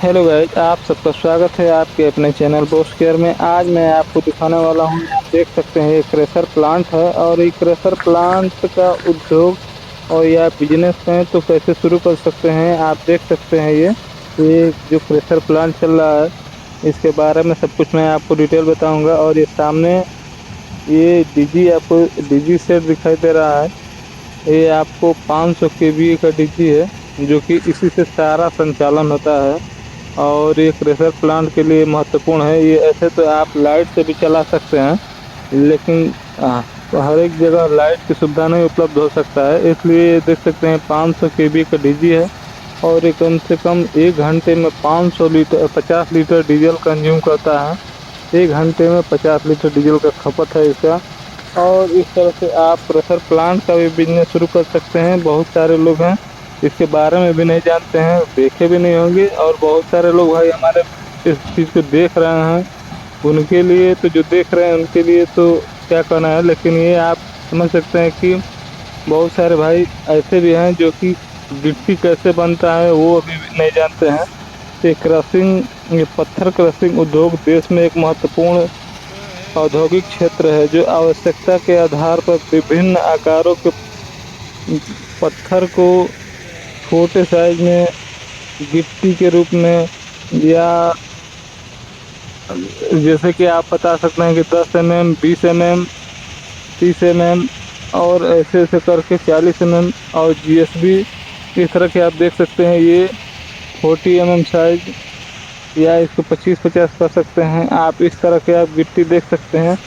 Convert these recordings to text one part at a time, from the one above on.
Hello guys, आप सबका स्वागत है आपके अपने चैनल बोस केयर में। आज मैं आपको दिखाने वाला हूँ, आप देख सकते हैं ये क्रेशर प्लांट है। और ये क्रेशर प्लांट का उद्योग और या बिजनेस है तो कैसे शुरू कर सकते हैं, आप देख सकते हैं। ये जो क्रेशर प्लांट चल रहा है, इसके बारे में सब कुछ मैं आपको डिटेल बताऊंगा। और ये सामने ये डीजी, आपको डीजी सेट दिखाई दे रहा है। ये आपको 500 केवी का डीजी है, जो कि इसी से सारा संचालन होता है। और ये प्रेशर प्लांट के लिए महत्वपूर्ण है। ये ऐसे तो आप लाइट से भी चला सकते हैं, लेकिन हर एक जगह लाइट की सुविधा नहीं उपलब्ध हो सकता है। इसलिए ये देख सकते हैं 500 केवी का डीजी है। और ये कम से कम 1 घंटे में 500 लीटर 50 लीटर डीजल कंज्यूम करता है। 1 घंटे में 50 लीटर डीजल का खपत है इसका। और इस तरह से आप प्रेशर प्लांट का भी बिजनेस शुरू कर सकते हैं। बहुत सारे लोग हैं इसके बारे में भी नहीं जानते हैं, देखे भी नहीं होंगे। और बहुत सारे लोग भाई हमारे इस चीज़ को देख रहे हैं, उनके लिए तो, जो देख रहे हैं उनके लिए तो क्या कहना है। लेकिन ये आप समझ सकते हैं कि बहुत सारे भाई ऐसे भी हैं जो कि गिट्टी कैसे बनता है वो अभी भी नहीं जानते हैं। ये क्रशिंग, ये पत्थर क्रशिंग उद्योग देश में एक महत्वपूर्ण औद्योगिक क्षेत्र है, जो आवश्यकता के आधार पर विभिन्न आकारों के पत्थर को छोटे साइज में गिट्टी के रूप में, या जैसे कि आप बता सकते हैं कि 10 mm, 20 mm, 30 mm, और ऐसे ऐसे करके 40 mm, और जीएसबी इस तरह के आप देख सकते हैं। ये 40 mm साइज, या इसको 25-50 कर सकते हैं आप। इस तरह के आप गिट्टी देख सकते हैं।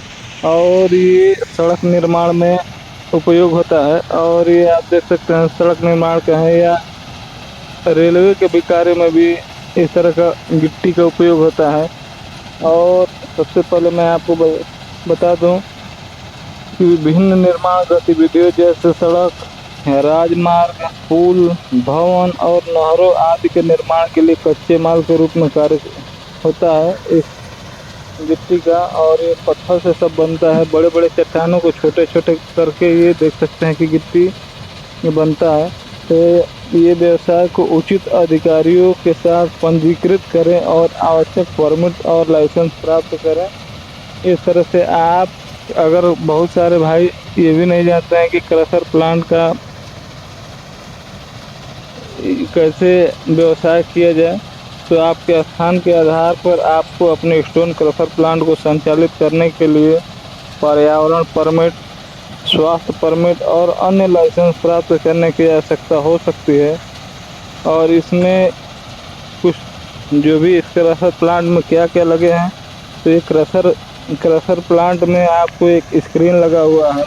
और ये सड़क निर्माण में उपयोग होता है। और ये आप देख सकते हैं सड़क निर्माण का है, या रेलवे के भी कार्य में भी इस तरह का गिट्टी का उपयोग होता है। और सबसे पहले मैं आपको बता दूं कि विभिन्न निर्माण गतिविधियों जैसे सड़क, राजमार्ग, पुल, भवन और नहरों आदि के निर्माण के लिए कच्चे माल के रूप में कार्य होता है इस गिट्टी का। और ये पत्थर से सब बनता है। बड़े बड़े चट्टानों को छोटे छोटे करके ये देख सकते हैं कि गिट्टी ये बनता है। तो ये व्यवसाय को उचित अधिकारियों के साथ पंजीकृत करें और आवश्यक परमिट और लाइसेंस प्राप्त करें। इस तरह से आप, अगर बहुत सारे भाई ये भी नहीं जानते हैं कि क्रशर प्लांट का कैसे व्यवसाय किया जाए, तो आपके स्थान के आधार पर आपको अपने स्टोन क्रशर प्लांट को संचालित करने के लिए पर्यावरण परमिट, स्वास्थ्य परमिट और अन्य लाइसेंस प्राप्त करने की आवश्यकता हो सकती है। और इसमें कुछ जो भी इस क्रशर प्लांट में क्या क्या लगे हैं, तो ये क्रशर प्लांट में आपको एक स्क्रीन लगा हुआ है,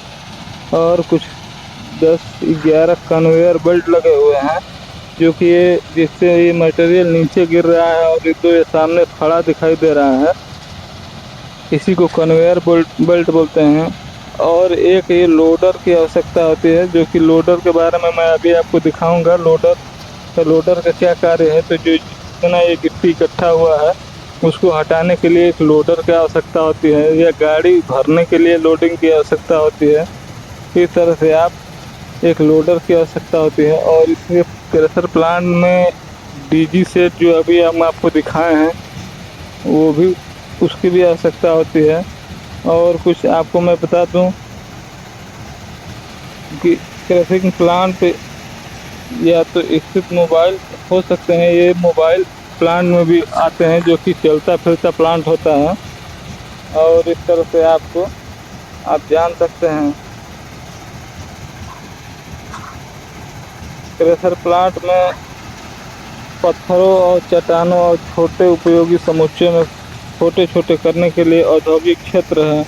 और कुछ 10-11 कन्वेयर बेल्ट लगे हुए हैं, जो कि ये जिससे ये मटेरियल नीचे गिर रहा है। और ये तो ये सामने खड़ा दिखाई दे रहा है, इसी को कन्वेयर बेल्ट बोलते हैं। और एक ये लोडर की आवश्यकता होती है, जो कि लोडर के बारे में मैं अभी आपको दिखाऊंगा। लोडर का क्या कार्य है, तो जो जितना ये गिट्टी इकट्ठा हुआ है उसको हटाने के लिए एक लोडर की आवश्यकता होती है, या गाड़ी भरने के लिए लोडिंग की आवश्यकता होती है। इस तरह से आप एक लोडर की आवश्यकता होती है। और इसके क्रशर प्लांट में डीजी सेट जो अभी हम आपको दिखाए हैं, वो भी, उसकी भी आवश्यकता होती है। और कुछ आपको मैं बता दूं कि क्रशिंग प्लांट या तो स्थित मोबाइल हो सकते हैं, ये मोबाइल प्लांट में भी आते हैं, जो कि चलता फिरता प्लांट होता है। और इस तरह से आपको, आप जान सकते हैं, क्रशर प्लांट में पत्थरों और चट्टानों और छोटे उपयोगी समुच्चय में छोटे छोटे करने के लिए औद्योगिक क्षेत्र है।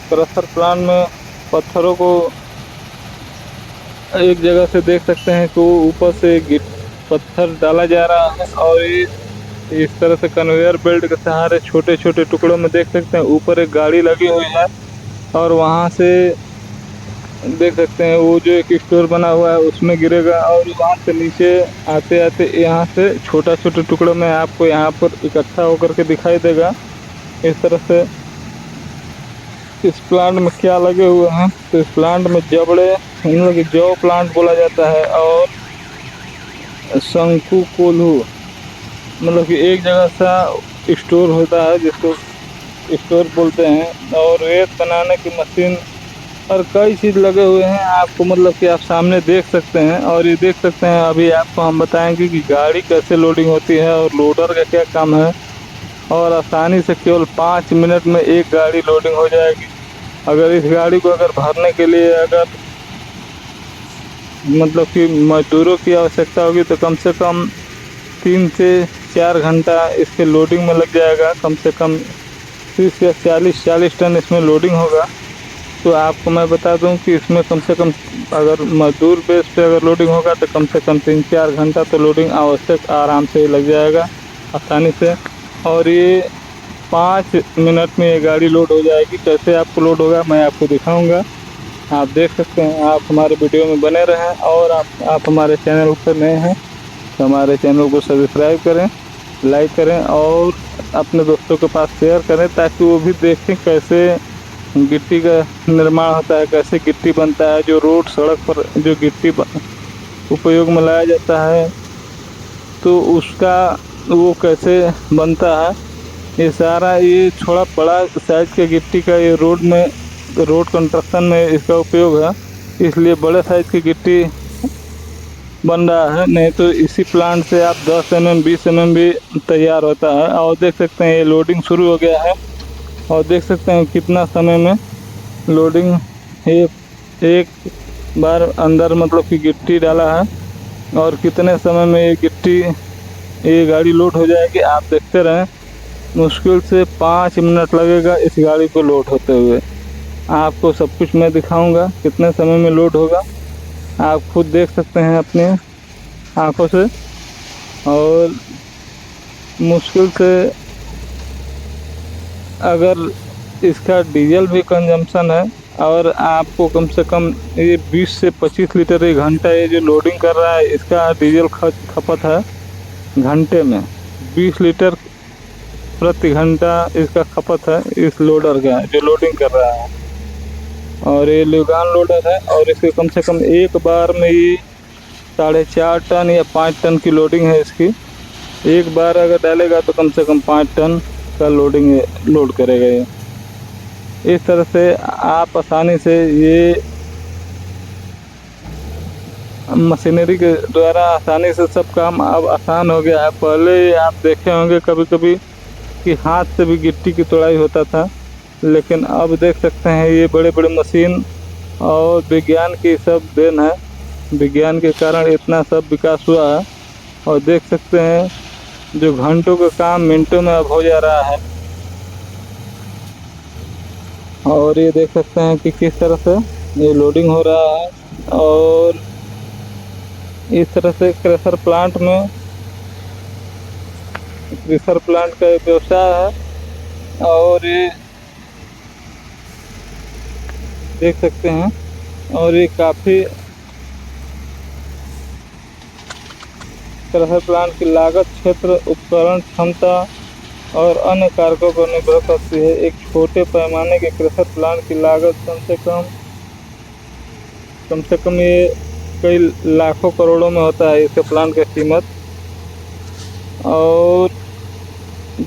क्रशर प्लांट में पत्थरों को एक जगह से देख सकते हैं कि वो ऊपर से गिट पत्थर डाला जा रहा है। और ये इस तरह से कन्वेयर बेल्ट के सहारे छोटे छोटे टुकड़ों में देख सकते हैं। ऊपर एक गाड़ी लगी हुई है, और वहाँ से देख सकते हैं वो जो एक स्टोर बना हुआ है उसमें गिरेगा। और वहाँ से नीचे आते आते यहाँ से छोटा छोटे टुकड़ों में आपको यहाँ पर इकट्ठा होकर के दिखाई देगा। इस तरह से इस प्लांट में क्या लगे हुए हैं, तो इस प्लांट में जबड़े, इन लोग जौ प्लांट बोला जाता है, और शंकु कोल्हू मतलब कि एक जगह सा स्टोर होता है जिसको स्टोर बोलते हैं, और रेत बनाने की मशीन और कई चीज लगे हुए हैं आपको, मतलब कि आप सामने देख सकते हैं। और ये देख सकते हैं, अभी आपको हम बताएंगे कि गाड़ी कैसे लोडिंग होती है और लोडर का क्या काम है। और आसानी से केवल 5 मिनट में एक गाड़ी लोडिंग हो जाएगी। अगर इस गाड़ी को अगर भरने के लिए अगर मतलब कि मजदूरों की आवश्यकता होगी तो कम से कम 3 से 4 घंटा इसके लोडिंग में लग जाएगा। कम से कम 30 या 40 टन इसमें लोडिंग होगा। तो आपको मैं बता दूं कि इसमें कम से कम अगर मजदूर बेस पे अगर लोडिंग होगा तो कम से कम 3 4 घंटा तो लोडिंग आवश्यक आराम से लग जाएगा, आसानी से। और ये 5 मिनट में ये गाड़ी लोड हो जाएगी। कैसे आपको लोड होगा मैं आपको दिखाऊंगा, आप देख सकते हैं। आप हमारे वीडियो में बने रहें, और आप हमारे चैनल पर नए हैं तो हमारे चैनल को सब्सक्राइब करें, लाइक करें और अपने दोस्तों के पास शेयर करें, ताकि वो भी देखें कैसे गिट्टी का निर्माण होता है, कैसे गिट्टी बनता है, जो रोड सड़क पर जो गिट्टी उपयोग में लाया जाता है तो उसका वो कैसे बनता है। ये सारा ये थोड़ा बड़ा साइज के गिट्टी का ये रोड कंस्ट्रक्शन में इसका उपयोग है, इसलिए बड़े साइज की गिट्टी बन रहा है। नहीं तो इसी प्लांट से आप 10 mm 20 mm भी तैयार होता है। और देख सकते हैं ये लोडिंग शुरू हो गया है, और देख सकते हैं कितना समय में लोडिंग एक बार अंदर मतलब कि गिट्टी डाला है, और कितने समय में ये गाड़ी लोड हो जाएगी आप देखते रहें। मुश्किल से 5 मिनट लगेगा इस गाड़ी को लोड होते हुए। आपको सब कुछ मैं दिखाऊंगा कितने समय में लोड होगा, आप खुद देख सकते हैं अपने आंखों से। और मुश्किल से अगर इसका डीजल भी कंजम्पशन है, और आपको कम से कम ये 20 से 25 लीटर एक घंटा ये जो लोडिंग कर रहा है इसका डीजल खपत है घंटे में 20 लीटर प्रति घंटा इसका खपत है इस लोडर का जो लोडिंग कर रहा है। और ये ल्यूगान लोडर है, और इसके कम से कम एक बार में ये 4.5 टन या 5 टन की लोडिंग है इसकी। एक बार अगर डालेगा तो कम से कम 5 टन का लोडिंग लोड करेगा ये। इस तरह से आप आसानी से ये मशीनरी के द्वारा आसानी से सब काम अब आसान हो गया है। पहले आप देखे होंगे कभी कभी कि हाथ से भी गिट्टी की तोड़ाई होता था, लेकिन अब देख सकते हैं ये बड़े बड़े मशीन और विज्ञान की सब देन है। विज्ञान के कारण इतना सब विकास हुआ है, और देख सकते हैं जो घंटों का काम मिनटों में अब हो जा रहा है। और ये देख सकते हैं कि किस तरह से ये लोडिंग हो रहा है। और इस तरह से क्रेशर प्लांट का एक व्यवसाय है। और ये देख सकते हैं, और ये काफ़ी क्रेशर प्लांट की लागत, क्षेत्र, उपकरण क्षमता और अन्य कारकों पर निर्भर करती है। एक छोटे पैमाने के क्रेशर प्लांट की लागत कम से कम ये कई लाखों करोड़ों में होता है इसके प्लांट की कीमत। और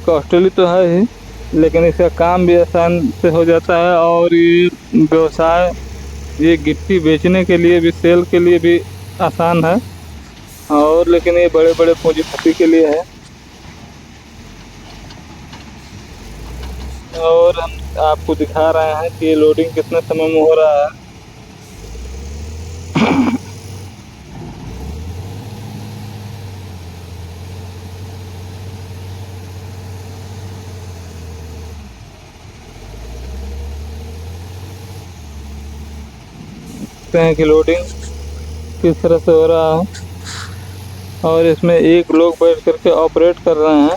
कॉस्टली तो है ही, लेकिन इसका काम भी आसान से हो जाता है। और ये व्यवसाय ये गिट्टी बेचने के लिए भी, सेल के लिए भी आसान है। और लेकिन ये बड़े बड़े पूंजीपति के लिए है। और हम आपको दिखा रहे हैं कि ये लोडिंग कितने समय में हो रहा है। देखते हैं कि लोडिंग किस तरह से हो रहा है, और इसमें एक लोग बैठ करके ऑपरेट कर रहे हैं।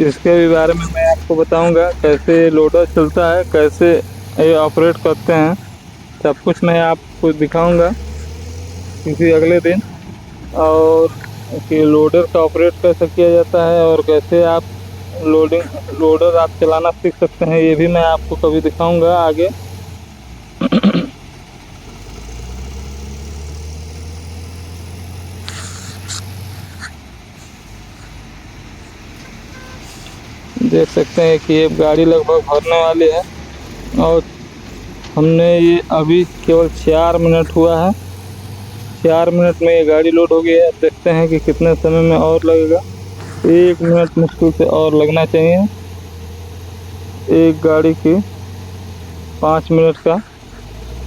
इसके भी बारे में मैं आपको बताऊंगा कैसे लोडर चलता है, कैसे ये ऑपरेट करते हैं, सब कुछ मैं आपको दिखाऊंगा किसी अगले दिन। और कि लोडर का ऑपरेट कैसे किया जाता है, और कैसे आप लोडर आप चलाना सीख सकते हैं, ये भी मैं आपको कभी दिखाऊंगा आगे। देख सकते हैं कि ये गाड़ी लगभग भरने वाली है और हमने ये अभी केवल 4 मिनट हुआ है। 4 मिनट में ये गाड़ी लोड हो गई है। अब देखते हैं कि कितने समय में और लगेगा। 1 मिनट मुश्किल से और लगना चाहिए। एक गाड़ी की 5 मिनट का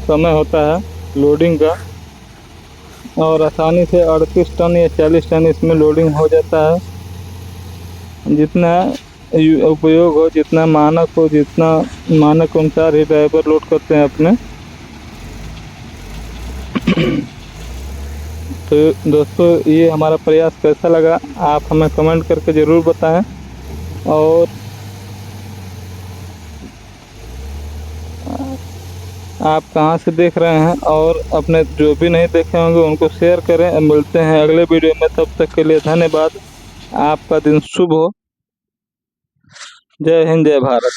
समय होता है लोडिंग का और आसानी से 38 टन या 40 टन इसमें लोडिंग हो जाता है। जितना उपयोग हो, जितना मानक हो, जितना मानक अनुसार ही ड्राइवर लोड करते हैं अपने। तो दोस्तों, ये हमारा प्रयास कैसा लगा आप हमें कमेंट करके ज़रूर बताएं। और आप कहाँ से देख रहे हैं और अपने जो भी नहीं देखे होंगे उनको शेयर करें। मिलते हैं अगले वीडियो में, तब तक के लिए धन्यवाद। आपका दिन शुभ हो। जय हिंद, जय भारत।